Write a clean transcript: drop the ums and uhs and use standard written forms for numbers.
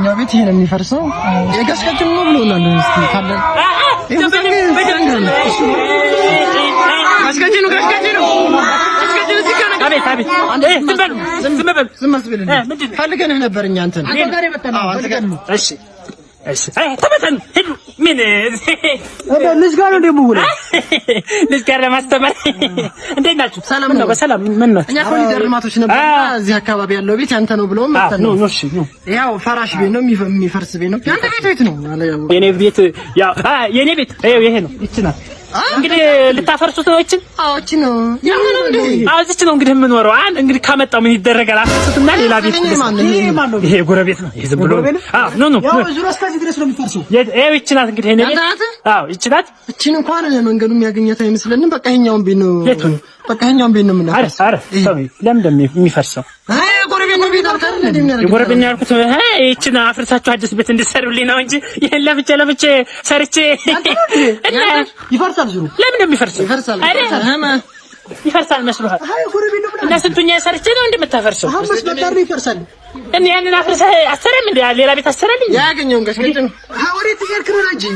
የኛው ቤት ይሄ ነው የሚፈርሰው። የጋስቀጭን ነው ብሎናል። እስቲ ካለ ጋስቀጭኑ አቤት ዝም በል ፈልገንህ ነበር እኛ አንተን እሺ ተበተን ሄዱ ምን ልጅ ጋር ነው ደሞ ወለ ልጅ ጋር ለማስተማር እንዴት ናችሁ? ሰላም ነው። በሰላም ምን ነው? እኛ ኮሪደር ልማቶች ነበር እዚህ አካባቢ ያለው ቤት ያንተ ነው ብለው መጣ ነው። እሺ ያው ፈራሽ ቤት ነው የሚፈርስ ቤት ነው። ያንተ ቤት ነው የኔ ቤት ያው የኔ ቤት ይሄ ነው። ይችላል እንግዲህ ልታፈርሱት ነው። እቺ ነው ያሁን እንዴ? እቺ ነው እንግዲህ የምንወረው። እንግዲህ ካመጣው ምን ይደረጋል? አፍርሱትና ሌላ ቤት ይሄ ጎረቤት ነው። ይሄ ዝም ብሎ ኖ ያው ዙራ እስከዚህ ድረስ ነው የሚፈርሰው። ይሄ ናት እንግዲህ እኔ ቤት እቺ ናት። እቺን እንኳን መንገዱ የሚያገኘት አይመስልንም። በቃ ይሄኛውን ቤት ነው በቃ ይሄኛውን ቤት ነው የምናፈርስ። አረ ለምን የሚፈርሰው? ጎረቤት ነው ቤት አልካል እንዴ? ጎረቤት ነው ያልኩት። እቺን አፍርሳችሁ አዲስ ቤት እንድትሰሩልኝ ነው እንጂ ይሄን ለብቻ ሰርቼ እና ይፈርሳል። ዙሩ ለምን እንደሚፈርሰው ይፈርሳል መስሎሃል? እና ስንቱኛ ሰርቼ ነው እንደምታፈርሰው? መስመጣር ነው ይፈርሳል። እና ያንን አፍርሰህ አሰረም እንዴ? ሌላ ቤት አሰረልኝ ያገኘውን ጋር ወዴት እየሄድክ ነው እንጂ